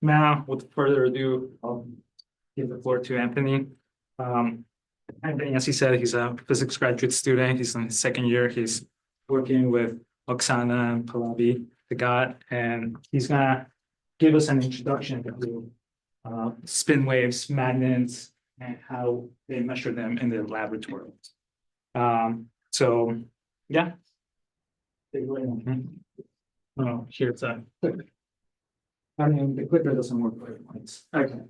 Now, with further ado, I'll give the floor to Anthony. Anthony, as he said, he's a physics graduate student. He's in his second year. He's working with Oksana and Pallavi Tagat, and he's gonna give us an introduction to spin waves, magnets, and how they measure them in the laboratory. So, yeah. Take it away. Oh, here it's a clicker. I mean, the clicker doesn't work very once. Okay.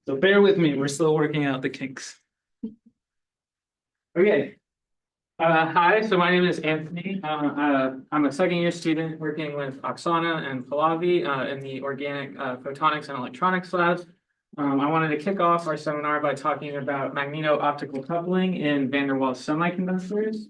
So bear with me, we're still working out the kinks. Okay. Hi, so my name is Anthony. I'm a second year student working with Oksana and Pallavi in the organic photonics and electronics labs. I wanted to kick off our seminar by talking about magneto-optical coupling in van der Waals semiconductors.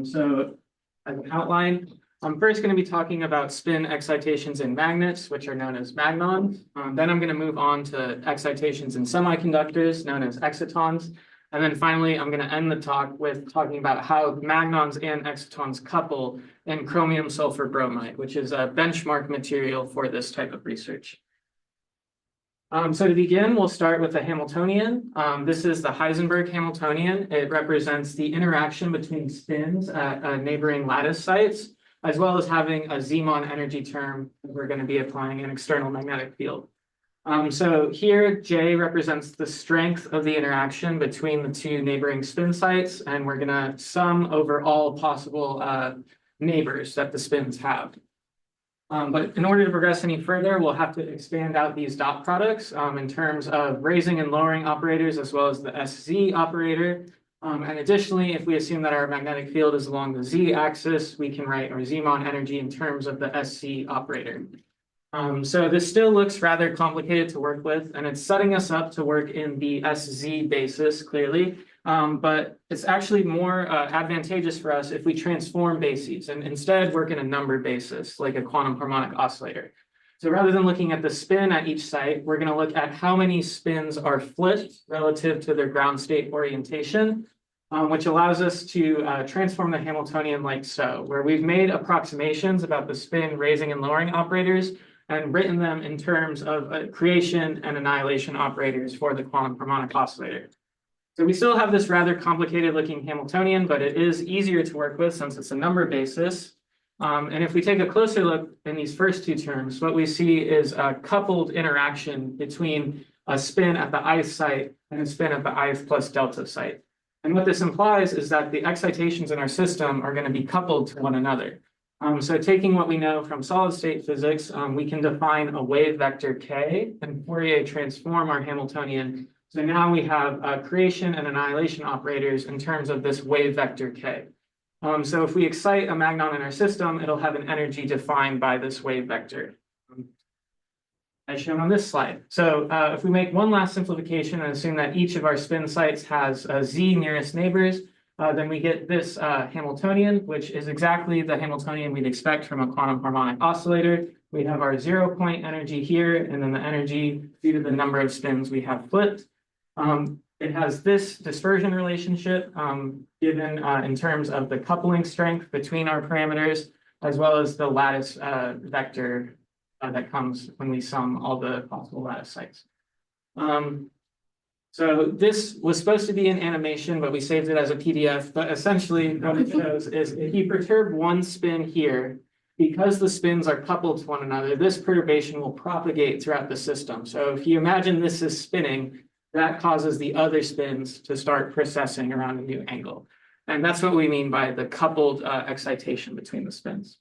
So as an outline, I'm first going to be talking about spin excitations in magnets, which are known as magnons. Then I'm going to move on to excitations in semiconductors, known as excitons. And then finally, I'm going to end the talk with talking about how magnons and excitons couple in chromium sulfur bromide, which is a benchmark material for this type of research. So to begin, we'll start with the Hamiltonian. This is the Heisenberg Hamiltonian. It represents the interaction between spins at neighboring lattice sites, as well as having a Zeeman energy term that we're going to be applying an external magnetic field. So here, J represents the strength of the interaction between the two neighboring spin sites, and we're going to sum over all possible neighbors that the spins have. But in order to progress any further, we'll have to expand out these dot products in terms of raising and lowering operators, as well as the SZ operator. And additionally, if we assume that our magnetic field is along the Z axis, we can write our Zeeman energy in terms of the SC operator. So this still looks rather complicated to work with, and it's setting us up to work in the SZ basis, clearly. But it's actually more advantageous for us if we transform bases and instead work in a number basis, like a quantum harmonic oscillator. So rather than looking at the spin at each site, we're going to look at how many spins are flipped relative to their ground state orientation, which allows us to transform the Hamiltonian like so, where we've made approximations about the spin raising and lowering operators and written them in terms of creation and annihilation operators for the quantum harmonic oscillator. So we still have this rather complicated looking Hamiltonian, but it is easier to work with since it's a number basis. And if we take a closer look in these first two terms, what we see is a coupled interaction between a spin at the ith site and a spin at the ith plus delta site. And what this implies is that the excitations in our system are going to be coupled to one another. So taking what we know from solid state physics, we can define a wave vector K and Fourier transform our Hamiltonian. So now we have creation and annihilation operators in terms of this wave vector K. So if we excite a magnon in our system, it'll have an energy defined by this wave vector, as shown on this slide. So if we make one last simplification and assume that each of our spin sites has Z nearest neighbors, then we get this Hamiltonian, which is exactly the Hamiltonian we'd expect from a quantum harmonic oscillator. We have our 0 point energy here, and then the energy due to the number of spins we have flipped. It has this dispersion relationship given in terms of the coupling strength between our parameters, as well as the lattice vector that comes when we sum all the possible lattice sites. So this was supposed to be an animation, but we saved it as a PDF. But essentially what it shows is if you perturb one spin here, because the spins are coupled to one another, this perturbation will propagate throughout the system. So if you imagine this is spinning, that causes the other spins to start precessing around a new angle. And that's what we mean by the coupled excitation between the spins.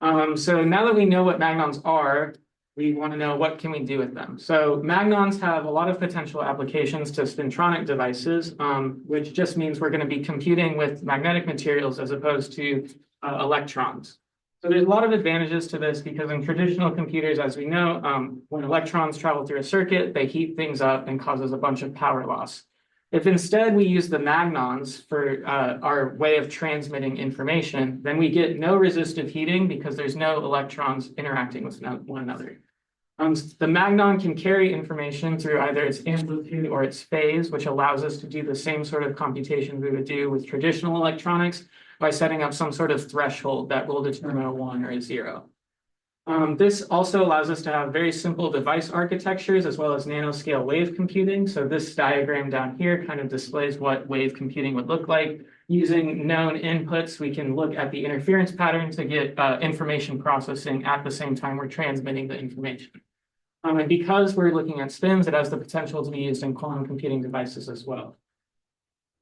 So now that we know what magnons are, we want to know what can we do with them. So magnons have a lot of potential applications to spintronic devices, which just means we're going to be computing with magnetic materials as opposed to electrons. So there's a lot of advantages to this because in traditional computers, as we know, when electrons travel through a circuit, they heat things up and causes a bunch of power loss. If instead we use the magnons for our way of transmitting information, then we get no resistive heating because there's no electrons interacting with one another. The magnon can carry information through either its amplitude or its phase, which allows us to do the same sort of computation we would do with traditional electronics, by setting up some sort of threshold that will determine a 1 or a 0. This also allows us to have very simple device architectures as well as nanoscale wave computing. So this diagram down here kind of displays what wave computing would look like. Using known inputs, we can look at the interference pattern to get information processing at the same time we're transmitting the information. And because we're looking at spins, it has the potential to be used in quantum computing devices as well.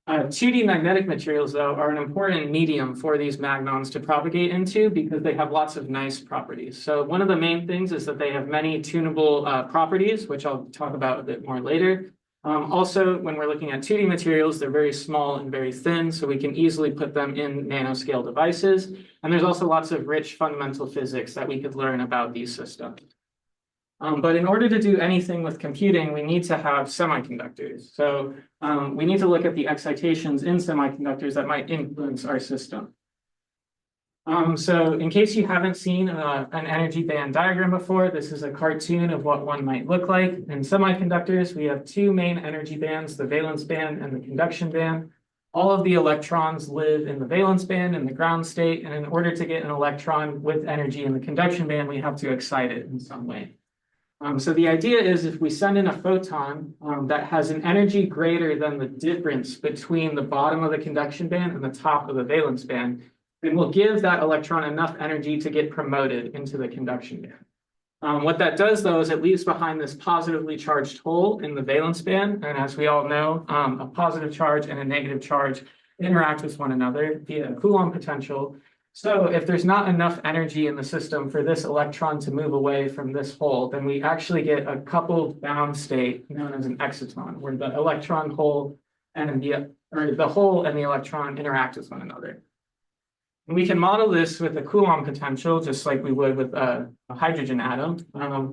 2D magnetic materials, though, are an important medium for these magnons to propagate into because they have lots of nice properties. So one of the main things is that they have many tunable properties, which I'll talk about a bit more later. Also, when we're looking at 2D materials, they're very small and very thin, so we can easily put them in nanoscale devices. And there's also lots of rich fundamental physics that we could learn about these systems. But in order to do anything with computing, we need to have semiconductors. So we need to look at the excitations in semiconductors that might influence our system. So in case you haven't seen an energy band diagram before, this is a cartoon of what one might look like. In semiconductors, we have two main energy bands, the valence band and the conduction band. All of the electrons live in the valence band in the ground state. And in order to get an electron with energy in the conduction band, we have to excite it in some way. So the idea is if we send in a photon that has an energy greater than the difference between the bottom of the conduction band and the top of the valence band, then we'll give that electron enough energy to get promoted into the conduction band. What that does, though, is it leaves behind this positively charged hole in the valence band. And as we all know, a positive charge and a negative charge interact with one another via a Coulomb potential. So if there's not enough energy in the system for this electron to move away from this hole, then we actually get a coupled bound state known as an exciton, where the electron hole and the hole and the electron interact with one another. And we can model this with a Coulomb potential, just like we would with a hydrogen atom.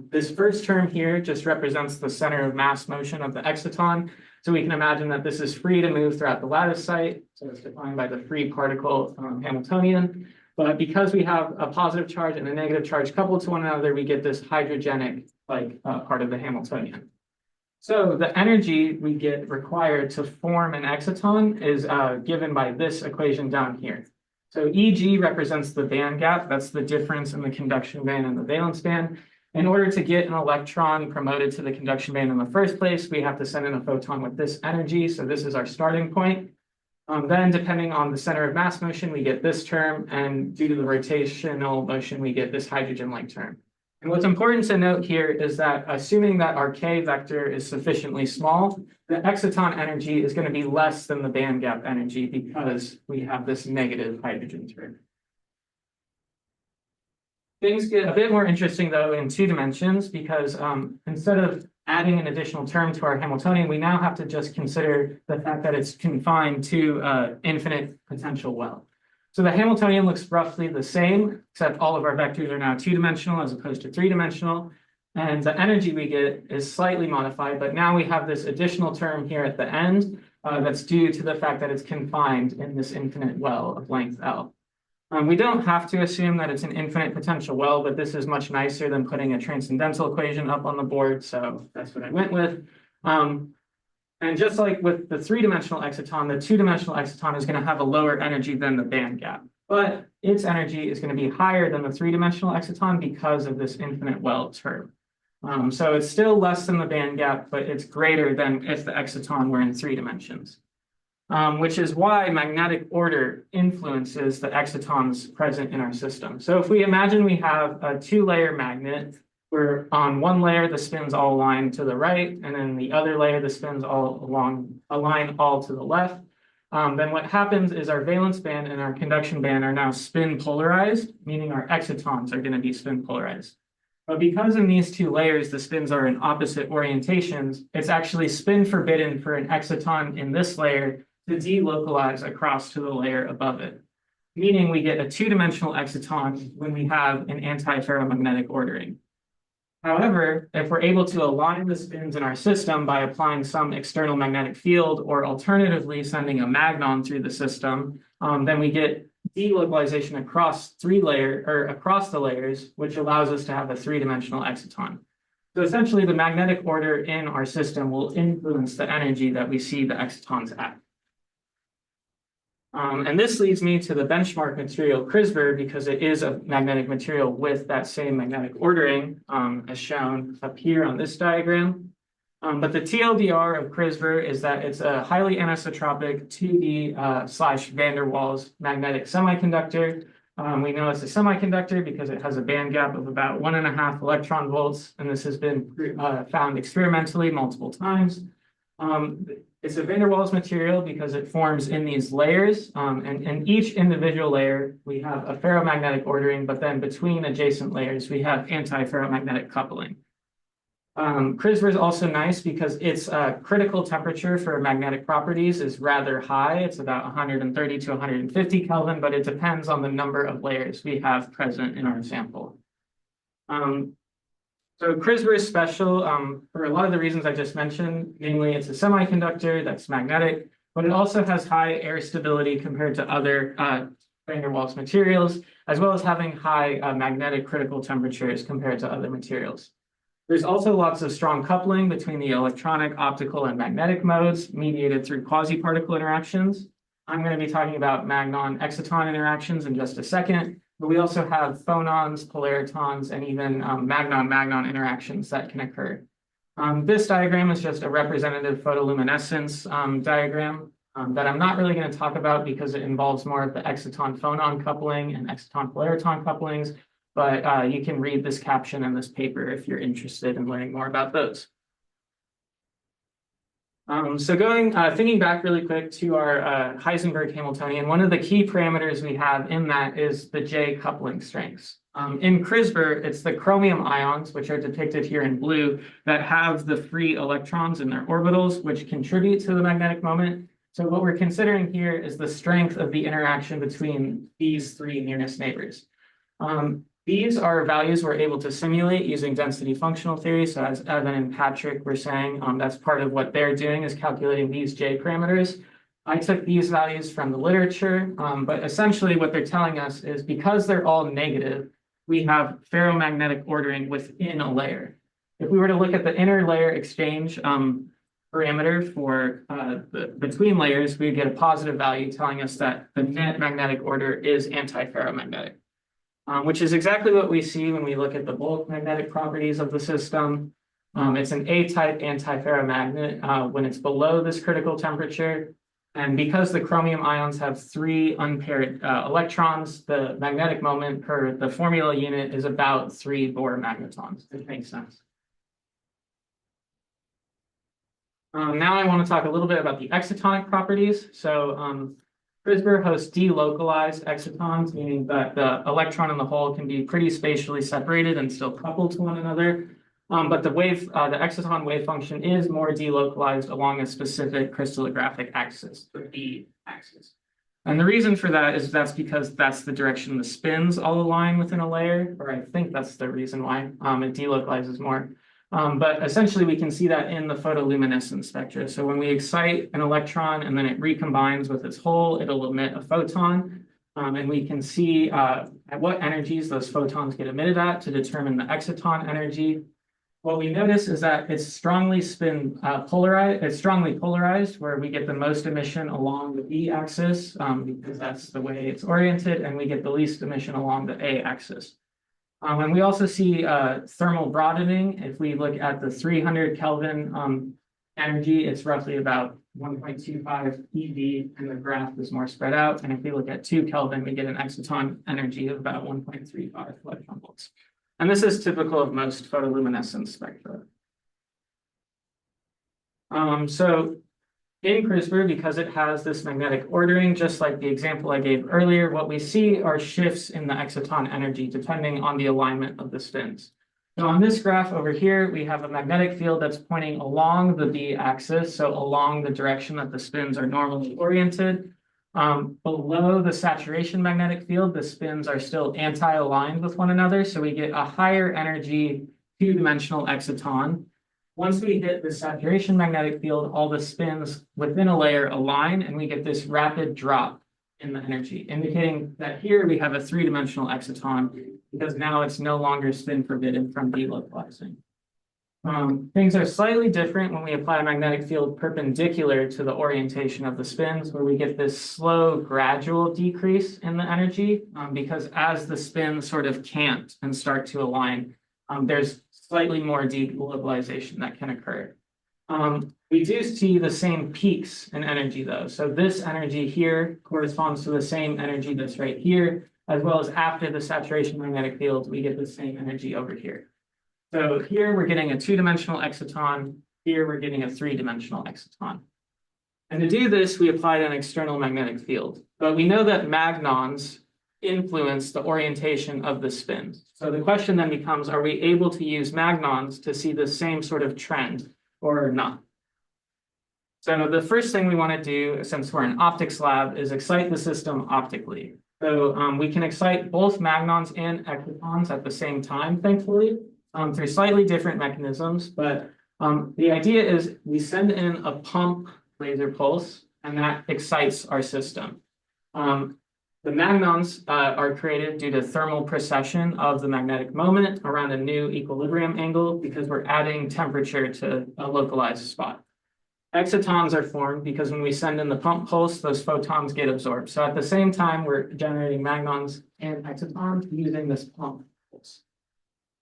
This first term here just represents the center of mass motion of the exciton. So we can imagine that this is free to move throughout the lattice site. So it's defined by the free particle Hamiltonian. But because we have a positive charge and a negative charge coupled to one another, we get this hydrogenic part of the Hamiltonian. So the energy we get required to form an exciton is given by this equation down here. So Eg represents the band gap. That's the difference in the conduction band and the valence band. In order to get an electron promoted to the conduction band in the first place, we have to send in a photon with this energy. So this is our starting point. Then, depending on the center of mass motion, we get this term. And due to the rotational motion, we get this hydrogen-like term. And what's important to note here is that assuming that our K vector is sufficiently small, the exciton energy is going to be less than the band gap energy because we have this negative hydrogen term. Things get a bit more interesting, though, in 2 dimensions because instead of adding an additional term to our Hamiltonian, we now have to just consider the fact that it's confined to infinite potential well. So the Hamiltonian looks roughly the same, except all of our vectors are now 2-dimensional as opposed to 3-dimensional. And the energy we get is slightly modified, but now we have this additional term here at the end that's due to the fact that it's confined in this infinite well of length L. We don't have to assume that it's an infinite potential well, but this is much nicer than putting a transcendental equation up on the board, so that's what I went with. And just like with the 3-dimensional exciton, the 2-dimensional exciton is going to have a lower energy than the band gap, but its energy is going to be higher than the 3-dimensional exciton because of this infinite well term. So it's still less than the band gap, but it's greater than if the exciton were in 3 dimensions. Which is why magnetic order influences the excitons present in our system. So if we imagine we have a 2-layer magnet, where on one layer the spins all align to the right, and then the other layer the spins all align all to the left, then what happens is our valence band and our conduction band are now spin polarized, meaning our excitons are going to be spin polarized. But because in these 2 layers the spins are in opposite orientations, it's actually spin forbidden for an exciton in this layer to delocalize across to the layer above it, meaning we get a 2-dimensional exciton when we have an antiferromagnetic ordering. However, if we're able to align the spins in our system by applying some external magnetic field or alternatively sending a magnon through the system, then we get delocalization across the layers, which allows us to have a 3-dimensional exciton. So essentially, the magnetic order in our system will influence the energy that we see the excitons at. And this leads me to the benchmark material CrSBr because it is a magnetic material with that same magnetic ordering as shown up here on this diagram. But the TLDR of CrSBr is that it's a highly anisotropic 2D slash van der Waals magnetic semiconductor. We know it's a semiconductor because it has a band gap of about 1.5 electron volts, and this has been found experimentally multiple times. It's a van der Waals material because it forms in these layers, and in each individual layer, we have a ferromagnetic ordering, but then between adjacent layers, we have antiferromagnetic coupling. CrSBr is also nice because its critical temperature for magnetic properties is rather high. It's about 130 to 150 Kelvin, but it depends on the number of layers we have present in our sample. So CrSBr is special for a lot of the reasons I just mentioned. Namely, it's a semiconductor that's magnetic, but it also has high air stability compared to other van der Waals materials, as well as having high magnetic critical temperatures compared to other materials. There's also lots of strong coupling between the electronic, optical, and magnetic modes mediated through quasi-particle interactions. I'm going to be talking about magnon-exciton interactions in just a second, but we also have phonons, polaritons, and even magnon-magnon interactions that can occur. This diagram is just a representative photoluminescence diagram that I'm not really going to talk about because it involves more of the exciton-phonon coupling and exciton-polariton couplings. But you can read this caption in this paper if you're interested in learning more about those. So thinking back really quick to our Heisenberg Hamiltonian, one of the key parameters we have in that is the J coupling strengths. In CrSBr, it's the chromium ions, which are depicted here in blue, that have the free electrons in their orbitals, which contribute to the magnetic moment. So what we're considering here is the strength of the interaction between these three nearest neighbors. These are values we're able to simulate using density functional theory. So as Evan and Patrick were saying, that's part of what they're doing is calculating these J parameters. I took these values from the literature, but essentially what they're telling us is because they're all negative, we have ferromagnetic ordering within a layer. If we were to look at the inner layer exchange parameter for between layers, we get a positive value telling us that the net magnetic order is antiferromagnetic. Which is exactly what we see when we look at the bulk magnetic properties of the system. It's an A-type antiferromagnet when it's below this critical temperature. And because the chromium ions have 3 unpaired electrons, the magnetic moment per the formula unit is about 3 Bohr magnetons, if it makes sense. Now I want to talk a little bit about the excitonic properties. So CrSBr hosts delocalized excitons, meaning that the electron in the hole can be pretty spatially separated and still coupled to one another. But the exciton wave function is more delocalized along a specific crystallographic axis, the B axis. And the reason for that is because that's the direction the spins all align within a layer, or I think that's the reason why it delocalizes more. But essentially, we can see that in the photoluminescence spectra. So when we excite an electron and then it recombines with its hole, it'll emit a photon. And we can see at what energies those photons get emitted at to determine the exciton energy. What we notice is that it's strongly polarized. It's strongly polarized, where we get the most emission along the B axis because that's the way it's oriented, and we get the least emission along the A axis. And we also see thermal broadening. If we look at the 300 Kelvin energy, it's roughly about 1.25 eV, and the graph is more spread out. And if we look at 2 Kelvin, we get an exciton energy of about 1.35 electron volts. And this is typical of most photoluminescence spectra. So in CrSBr, because it has this magnetic ordering, just like the example I gave earlier, what we see are shifts in the exciton energy depending on the alignment of the spins. So on this graph over here, we have a magnetic field that's pointing along the B axis, so along the direction that the spins are normally oriented. Below the saturation magnetic field, the spins are still anti-aligned with one another, so we get a higher energy 2-dimensional exciton. Once we hit the saturation magnetic field, all the spins within a layer align, and we get this rapid drop in the energy, indicating that here we have a 3-dimensional exciton because now it's no longer spin forbidden from delocalizing. Things are slightly different when we apply a magnetic field perpendicular to the orientation of the spins, where we get this slow, gradual decrease in the energy, because as the spins sort of cant and start to align, there's slightly more deglobalization that can occur. We do see the same peaks in energy, though. So this energy here corresponds to the same energy that's right here, as well as after the saturation magnetic field, we get the same energy over here. So here we're getting a two-dimensional exciton. Here we're getting a three-dimensional exciton. And to do this, we applied an external magnetic field. But we know that magnons influence the orientation of the spins. So the question then becomes, are we able to use magnons to see the same sort of trend or not? So the first thing we want to do, since we're in optics lab, is excite the system optically. So we can excite both magnons and excitons at the same time, thankfully, through slightly different mechanisms. But the idea is we send in a pump laser pulse, and that excites our system. The magnons are created due to thermal precession of the magnetic moment around a new equilibrium angle because we're adding temperature to a localized spot. Excitons are formed because when we send in the pump pulse, those photons get absorbed. So at the same time, we're generating magnons and excitons using this pump pulse.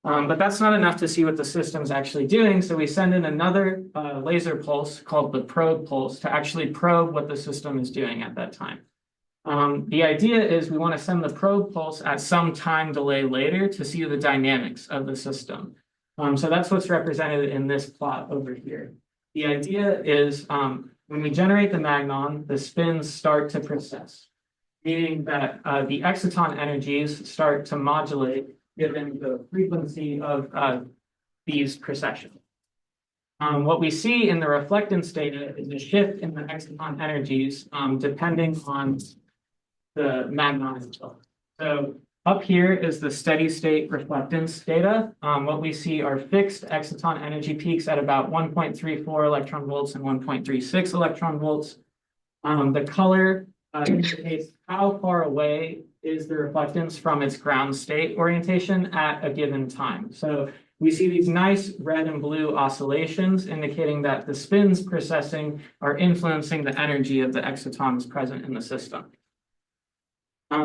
But that's not enough to see what the system's actually doing. So we send in another laser pulse called the probe pulse to actually probe what the system is doing at that time. The idea is we want to send the probe pulse at some time delay later to see the dynamics of the system. So that's what's represented in this plot over here. The idea is when we generate the magnon, the spins start to precess, meaning that the exciton energies start to modulate given the frequency of these precessions. What we see in the reflectance data is a shift in the exciton energies depending on the magnon itself. So up here is the steady state reflectance data. What we see are fixed exciton energy peaks at about 1.34 electron volts and 1.36 electron volts. The color indicates how far away is the reflectance from its ground state orientation at a given time. So we see these nice red and blue oscillations indicating that the spins precessing are influencing the energy of the excitons present in the system.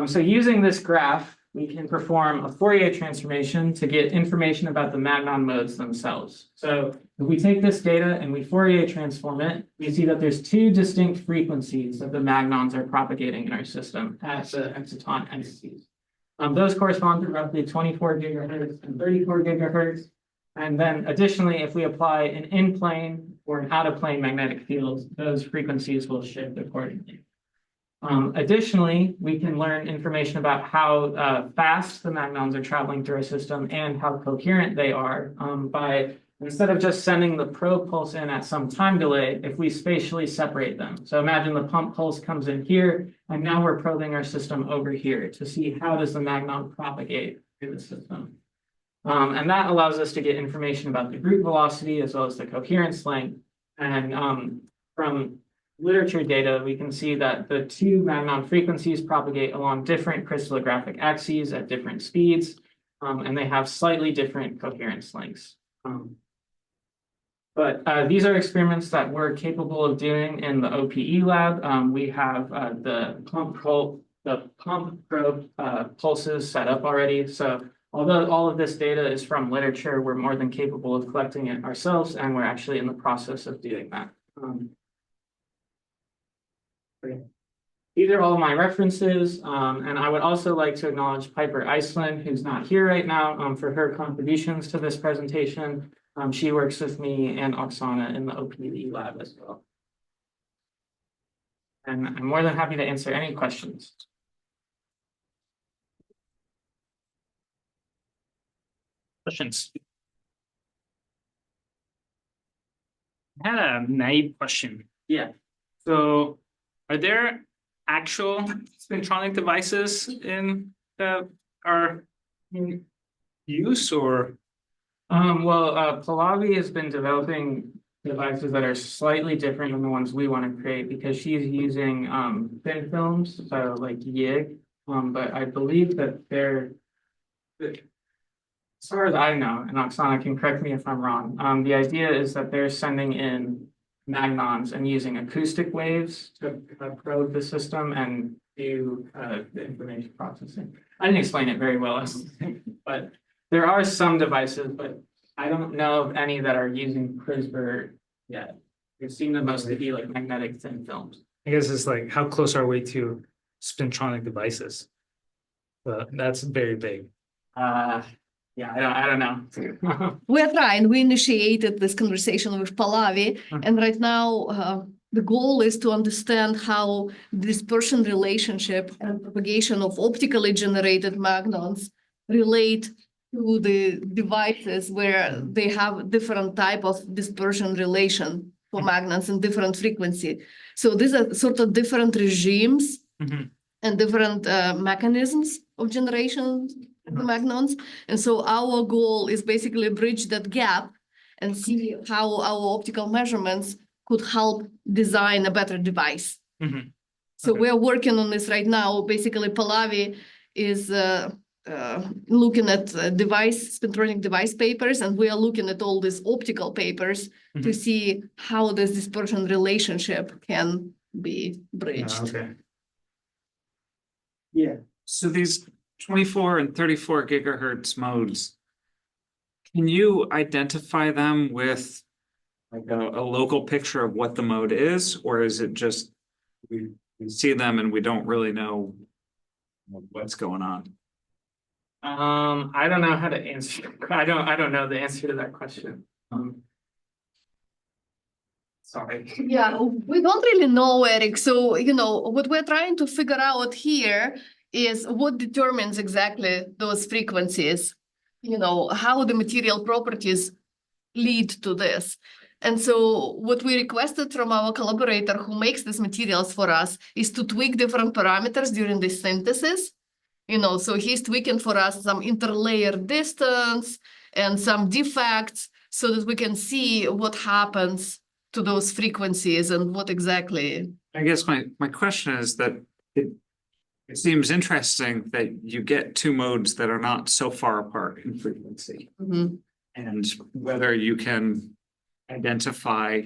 So using this graph, we can perform a Fourier transformation to get information about the magnon modes themselves. So if we take this data and we Fourier transform it, we see that there's two distinct frequencies that the magnons are propagating in our system at the exciton entities. Those correspond to roughly 24 gigahertz and 34 gigahertz. And then additionally, if we apply an in-plane or an out-of-plane magnetic field, those frequencies will shift accordingly. Additionally, we can learn information about how fast the magnons are traveling through our system and how coherent they are by, instead of just sending the probe pulse in at some time delay, if we spatially separate them. So imagine the pump pulse comes in here, and now we're probing our system over here to see how does the magnon propagate through the system. And that allows us to get information about the group velocity as well as the coherence length. And from literature data, we can see that the two magnon frequencies propagate along different crystallographic axes at different speeds, and they have slightly different coherence lengths. But these are experiments that we're capable of doing in the OPE lab. We have the pump probe pulses set up already. So although all of this data is from literature, we're more than capable of collecting it ourselves, and we're actually in the process of doing that. These are all of my references, and I would also like to acknowledge Piper Iceland, who's not here right now, for her contributions to this presentation. She works with me and Oksana in the OPE lab as well. And I'm more than happy to answer any questions. Questions? I had a naive question. Yeah. So, are there actual spintronic devices that are in use, or? Pallavi has been developing devices that are slightly different than the ones we want to create because she's using thin films, so like YIG. But I believe that As far as I know, and Oksana can correct me if I'm wrong, the idea is that they're sending in magnons and using acoustic waves to probe the system and do the information processing. I didn't explain it very well, but there are some devices, but I don't know of any that are using CrSBr yet. They seem to mostly be like magnetic thin films. I guess it's like, how close are we to spintronic devices? Well, that's very big. Yeah, I don't know. We're trying. We initiated this conversation with Pallavi, and right now the goal is to understand how the dispersion relationship and propagation of optically generated magnons relate to the devices where they have different type of dispersion relation for magnons and different frequency. So these are sort of different regimes and different mechanisms of generation of the magnons. And so our goal is basically bridge that gap and see how our optical measurements could help design a better device. So we're working on this right now. Basically, Pallavi is looking at spintronic device papers, and we are looking at all these optical papers to see how this dispersion relationship can be bridged. Yeah. So these 24 and 34 gigahertz modes, can you identify them with like a local picture of what the mode is, or is it just we see them and we don't really know what's going on? I don't know how to answer. I don't know the answer to that question. Sorry. Yeah, we don't really know, Eric. So, what we're trying to figure out here is what determines exactly those frequencies, how the material properties lead to this. And so what we requested from our collaborator who makes these materials for us is to tweak different parameters during the synthesis. So he's tweaking for us some interlayer distance and some defects so that we can see what happens to those frequencies and what exactly. I guess my question is that it seems interesting that you get two modes that are not so far apart in frequency, and whether you can identify,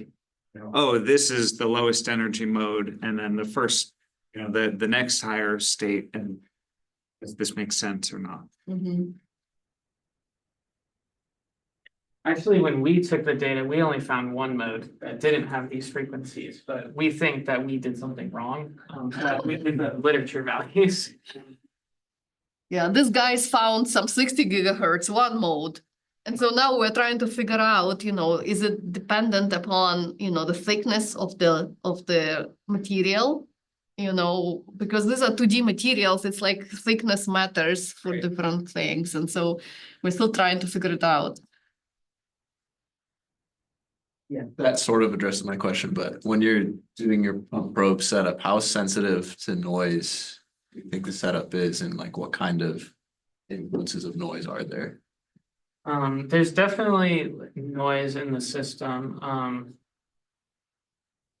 oh, this is the lowest energy mode, and then the first, the next higher state, and does this make sense or not? Actually, when we took the data, we only found one mode that didn't have these frequencies, but we think that we did something wrong with the literature values. Yeah, these guys found some 60 gigahertz, one mode. And so now we're trying to figure out, is it dependent upon, the thickness of the material, because these are 2D materials, it's like thickness matters for different things. And so we're still trying to figure it out. Yeah, that sort of addresses my question, but when you're doing your pump probe setup, how sensitive to noise do you think the setup is, and like what kind of influences of noise are there? There's definitely noise in the system.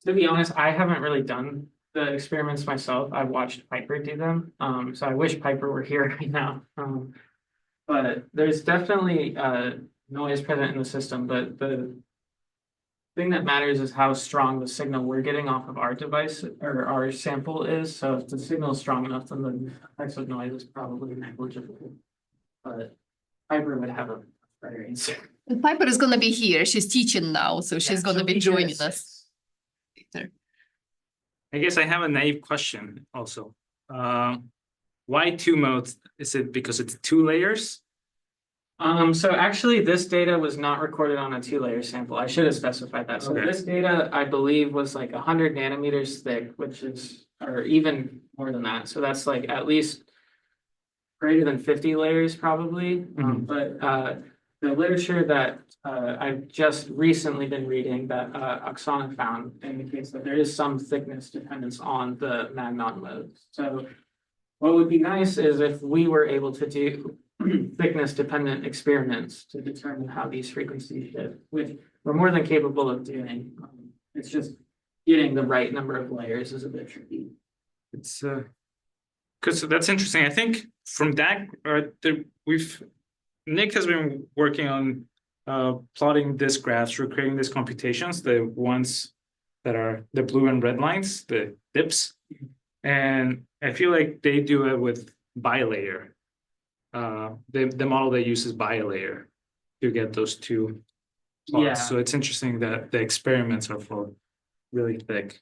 To be honest, I haven't really done the experiments myself. I've watched Piper do them. So I wish Piper were here right now. But there's definitely noise present in the system, but the thing that matters is how strong the signal we're getting off of our device or our sample is. So if the signal is strong enough, then the effects of noise is probably negligible. But Piper would have a better answer. And Piper is going to be here. She's teaching now, so she's going to be joining us later. I guess I have a naive question also. Why two modes? Is it because it's two layers? So actually this data was not recorded on a 2-layer sample. I should have specified that. So this data, I believe, was like 100 nanometers thick, which is, or even more than that. So that's like at least greater than 50 layers probably. But the literature that I've just recently been reading that Oksana found indicates that there is some thickness dependence on the magnon modes. So what would be nice is if we were able to do thickness dependent experiments to determine how these frequencies shift, which we're more than capable of doing. It's just getting the right number of layers is a bit tricky. It's because that's interesting. I think from that, we've Nick has been working on plotting this graphs for creating these computations, the ones that are the blue and red lines, the dips. And I feel like they do it with bilayer. The model they use is bilayer to get those two plots. Yeah. So it's interesting that the experiments are for really thick.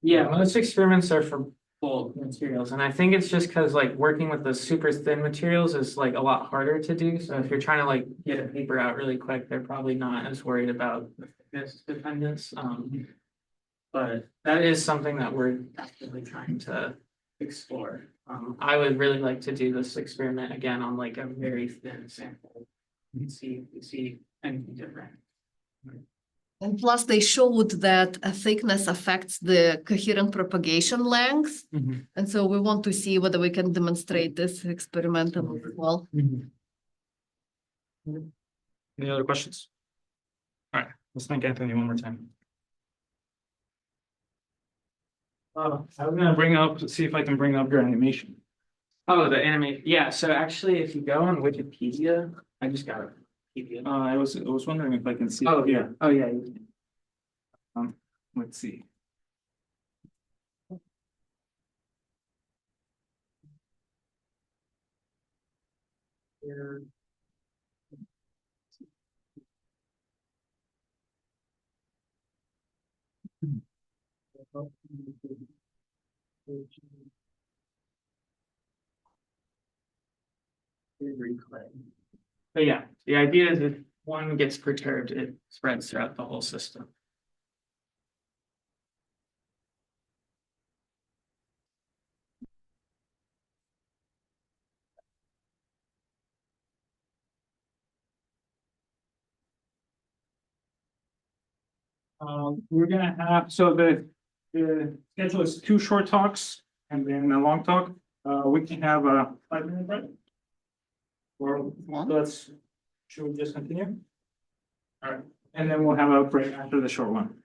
Yeah, most experiments are for bulk materials, and I think it's just because like working with the super thin materials is like a lot harder to do. So if you're trying to like get a paper out really quick, they're probably not as worried about the thickness dependence. But that is something that we're actively trying to explore. I would really like to do this experiment again on like a very thin sample and see if we see anything different. And plus, they showed that a thickness affects the coherent propagation length. And so we want to see whether we can demonstrate this experimentally as well. Any other questions? All right, let's thank Anthony one more time. I'm gonna bring up, see if I can bring up your animation. Oh, the animation. Yeah, so actually, if you go on Wikipedia, I just got it. Wikipedia. I was wondering if I can see. Oh, yeah. Oh, yeah. Let's see. But yeah, the idea is if one gets perturbed, it spreads throughout the whole system. We're gonna have, so the schedule is 2 short talks and then a long talk. We can have a 5-minute break. Or should we just continue? All right, and then we'll have a break after the short one.